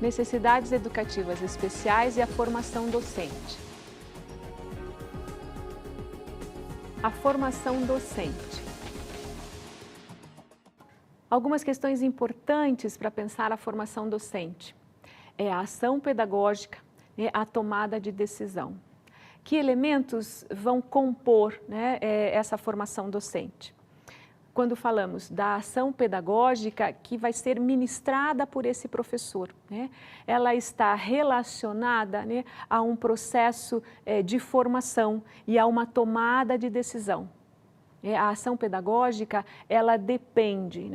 necessidades educativas especiais e a formação docente. A formação docente. Algumas questões importantes para pensar a formação docente. É a ação pedagógica, a tomada de decisão. Que elementos vão compor, essa formação docente? Quando falamos da ação pedagógica que vai ser ministrada por esse professor, ela está relacionada a um processo de formação e a uma tomada de decisão. A ação pedagógica, ela depende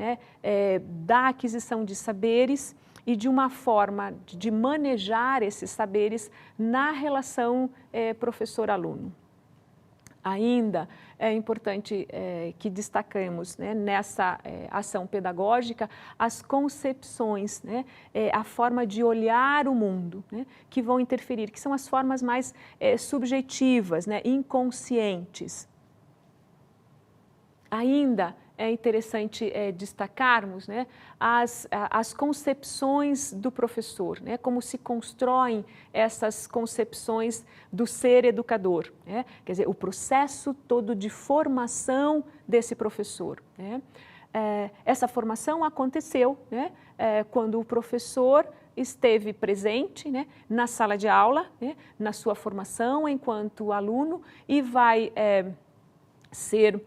da aquisição de saberes e de uma forma de manejar esses saberes na relação professor-aluno. Ainda é importante que destaquemos nessa ação pedagógica as concepções, a forma de olhar o mundo, que vão interferir, que são as formas mais subjetivas, inconscientes. Ainda é interessante destacarmos as concepções do professor, como se constroem essas concepções do ser educador, quer dizer, o processo todo de formação desse professor. Essa formação aconteceu quando o professor esteve presente na sala de aula, na sua formação enquanto aluno e vai ser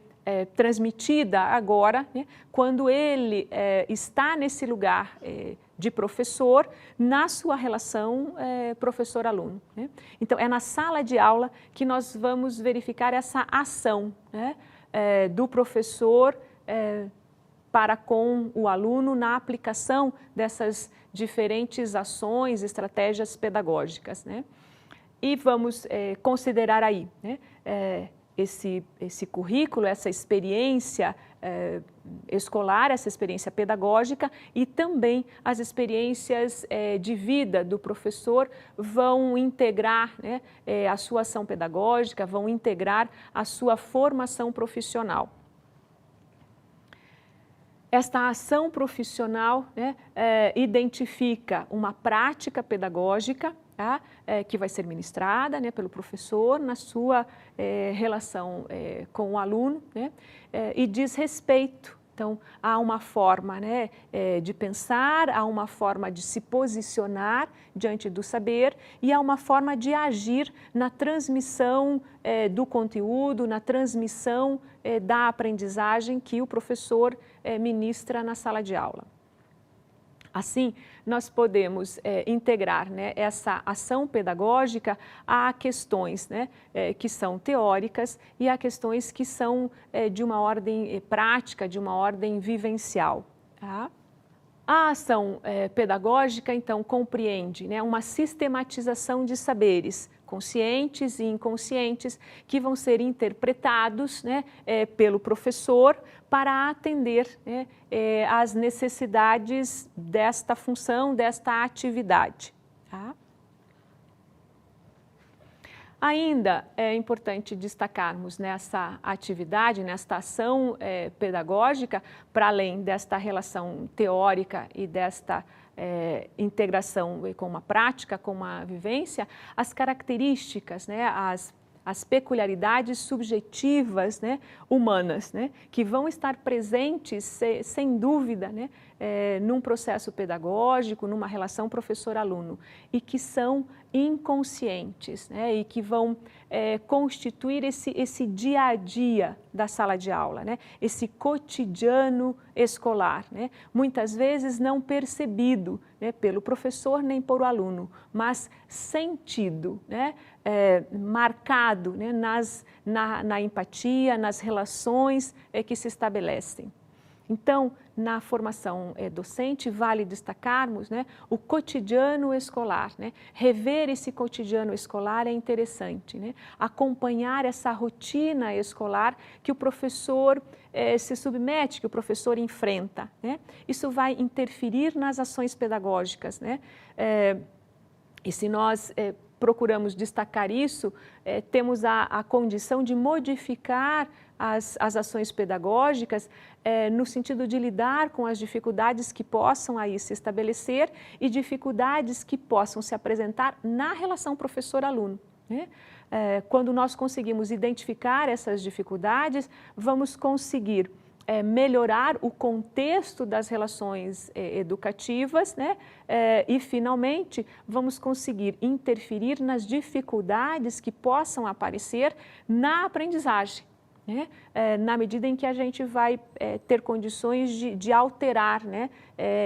transmitida agora, quando ele está nesse lugar de professor, na sua relação professor-aluno. Então, é na sala de aula que nós vamos verificar essa ação do professor para com o aluno na aplicação dessas diferentes ações, estratégias pedagógicas. E vamos considerar aí esse currículo, essa experiência escolar, essa experiência pedagógica e também as experiências de vida do professor vão integrar a sua ação pedagógica, vão integrar a sua formação profissional. Esta ação profissional identifica uma prática pedagógica que vai ser ministrada pelo professor na sua relação com o aluno e diz respeito. Então, há uma forma de pensar, há uma forma de se posicionar diante do saber e há uma forma de agir na transmissão do conteúdo, na transmissão da aprendizagem que o professor ministra na sala de aula. Assim, nós podemos integrar essa ação pedagógica a questões que são teóricas e a questões que são de uma ordem prática, de uma ordem vivencial. Tá? A ação pedagógica, então, compreende uma sistematização de saberes conscientes e inconscientes que vão ser interpretados pelo professor para atender às necessidades desta função, desta atividade. Tá? Ainda é importante destacarmos nessa atividade, nesta ação pedagógica, para além desta relação teórica e desta integração com uma prática, com uma vivência, as características, as peculiaridades subjetivas humanas, que vão estar presentes, sem dúvida, num processo pedagógico, numa relação professor-aluno, e que são inconscientes, e que vão constituir esse dia a dia da sala de aula, esse cotidiano escolar, muitas vezes não percebido pelo professor nem por o aluno, mas sentido, marcado na empatia, nas relações que se estabelecem. Então, na formação docente, vale destacarmos o cotidiano escolar. Rever esse cotidiano escolar é interessante. Acompanhar essa rotina escolar que o professor se submete, que o professor enfrenta. Isso vai interferir nas ações pedagógicas. E se nós procuramos destacar isso, temos a condição de modificar as ações pedagógicas no sentido de lidar com as dificuldades que possam aí se estabelecer e dificuldades que possam se apresentar na relação professor-aluno, né? Quando nós conseguimos identificar essas dificuldades, vamos conseguir melhorar o contexto das relações educativas, né? E, finalmente, vamos conseguir interferir nas dificuldades que possam aparecer na aprendizagem, né? Na medida em que a gente vai ter condições de alterar, né?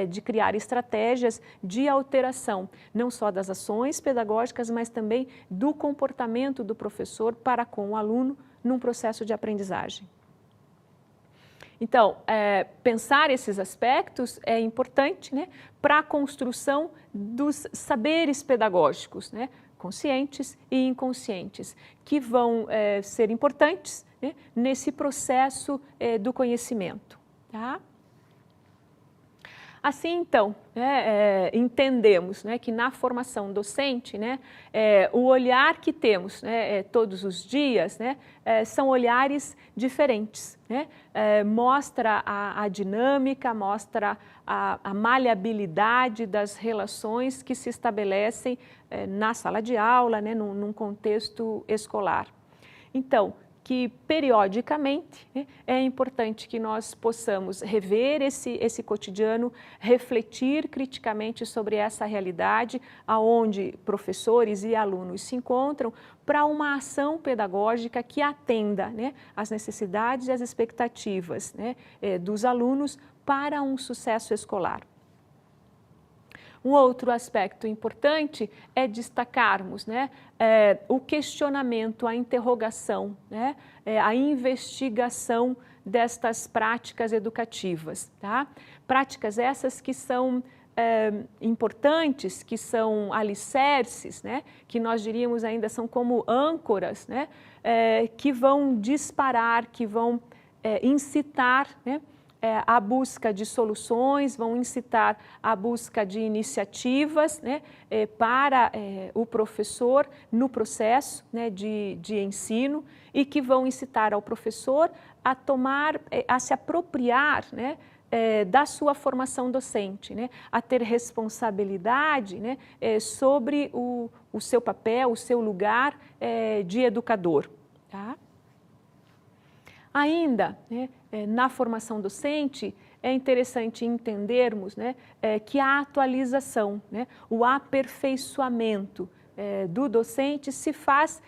De criar estratégias de alteração, não só das ações pedagógicas, mas também do comportamento do professor para com o aluno num processo de aprendizagem. Então, pensar esses aspectos é importante, né, para a construção dos saberes pedagógicos, né, conscientes e inconscientes, que vão ser importantes, né, nesse processo do conhecimento. Tá? Assim, então, entendemos, né, que na formação docente, né, o olhar que temos, né, todos os dias, né, são olhares diferentes, né? Mostra a dinâmica, mostra a maleabilidade das relações que se estabelecem na sala de aula, né, num contexto escolar. Então, que periodicamente, né, é importante que nós possamos rever esse cotidiano, refletir criticamente sobre essa realidade aonde professores e alunos se encontram para uma ação pedagógica que atenda, né, às necessidades e às expectativas, né, dos alunos para um sucesso escolar. Um outro aspecto importante é destacarmos, né, o questionamento, a interrogação, né, a investigação destas práticas educativas. Tá? Práticas essas que são importantes, que são alicerces, né, que nós diríamos ainda são como âncoras, né, que vão disparar, que vão incitar, né, a busca de soluções, vão incitar a busca de iniciativas, né, para o professor no processo, né, de ensino e que vão incitar ao professor a tomar, a se apropriar, né, da sua formação docente, né, a ter responsabilidade, né, sobre o seu papel, o seu lugar de educador. Tá? Ainda, né, na formação docente, é interessante entendermos, né, que a atualização, né, o aperfeiçoamento do docente se faz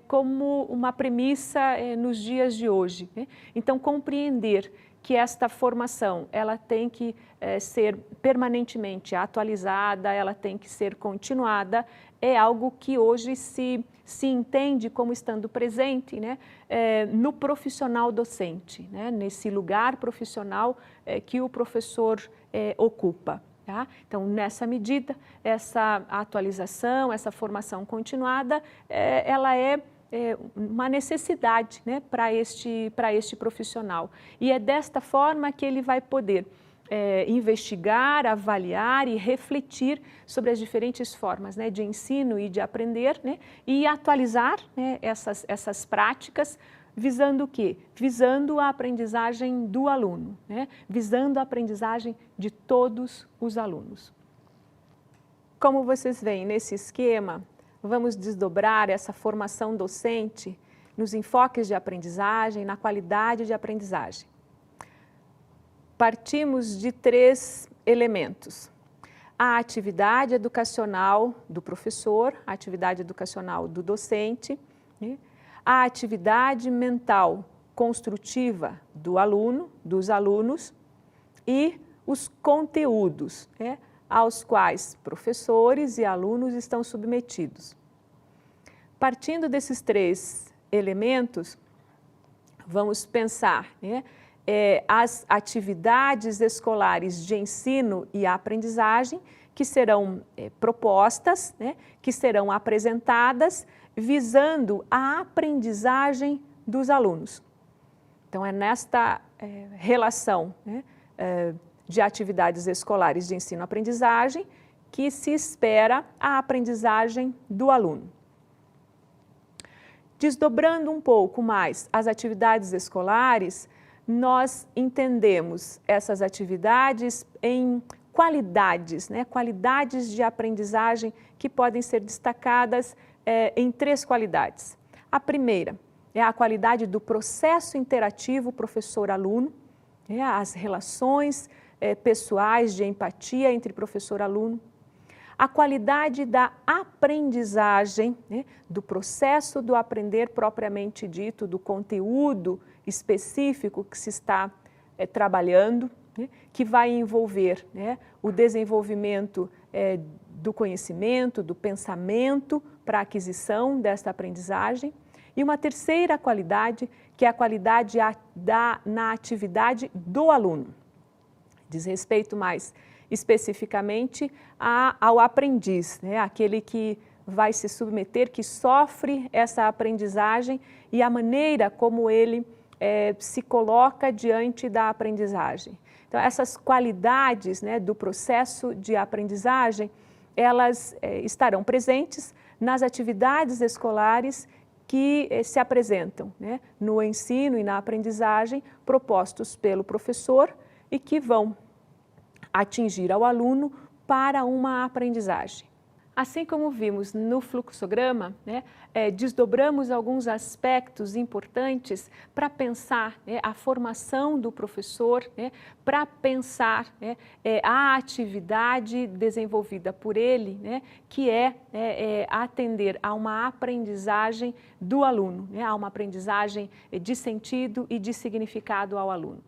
como uma premissa nos dias de hoje, né? Então, compreender que esta formação ela tem que ser permanentemente atualizada, ela tem que ser continuada, é algo que hoje se entende como estando presente, né, no profissional docente, né, nesse lugar profissional que o professor ocupa. Tá? Então, nessa medida, essa atualização, essa formação continuada, ela é uma necessidade, né, para este profissional. E é desta forma que ele vai poder investigar, avaliar e refletir sobre as diferentes formas, né, de ensino e de aprender, né, e atualizar, né, essas práticas, visando o quê? Visando a aprendizagem do aluno, né, visando a aprendizagem de todos os alunos. Como vocês veem nesse esquema, vamos desdobrar essa formação docente nos enfoques de aprendizagem, na qualidade de aprendizagem. Partimos de 3 elementos: a atividade educacional do professor, a atividade educacional do docente, né? A atividade mental construtiva do aluno, dos alunos e os conteúdos, né, aos quais professores e alunos estão submetidos. Partindo desses 3 elementos, vamos pensar, né, as atividades escolares de ensino e aprendizagem que serão propostas, né, que serão apresentadas visando a aprendizagem dos alunos. Então, é nesta relação, né, de atividades escolares de ensino-aprendizagem que se espera a aprendizagem do aluno. Desdobrando um pouco mais as atividades escolares, nós entendemos essas atividades em qualidades, né? Qualidades de aprendizagem que podem ser destacadas em 3 qualidades. A primeira é a qualidade do processo interativo professor-aluno, as relações pessoais de empatia entre professor e aluno. A qualidade da aprendizagem, né, do processo do aprender propriamente dito, do conteúdo específico que se está trabalhando, né, que vai envolver, né, o desenvolvimento do conhecimento, do pensamento para a aquisição desta aprendizagem. E uma terceira qualidade, que é a qualidade na atividade do aluno. Diz respeito mais especificamente ao aprendiz, né? Aquele que vai se submeter, que sofre essa aprendizagem e a maneira como ele se coloca diante da aprendizagem. Então, essas qualidades, né, do processo de aprendizagem, elas estarão presentes nas atividades escolares que se apresentam, né, no ensino e na aprendizagem propostos pelo professor e que vão atingir ao aluno para uma aprendizagem. Assim como vimos no fluxograma, né, desdobramos alguns aspectos importantes para pensar, né, a formação do professor, né, para pensar, né, a atividade desenvolvida por ele, né, que é atender a uma aprendizagem do aluno, né, a uma aprendizagem de sentido e de significado ao aluno.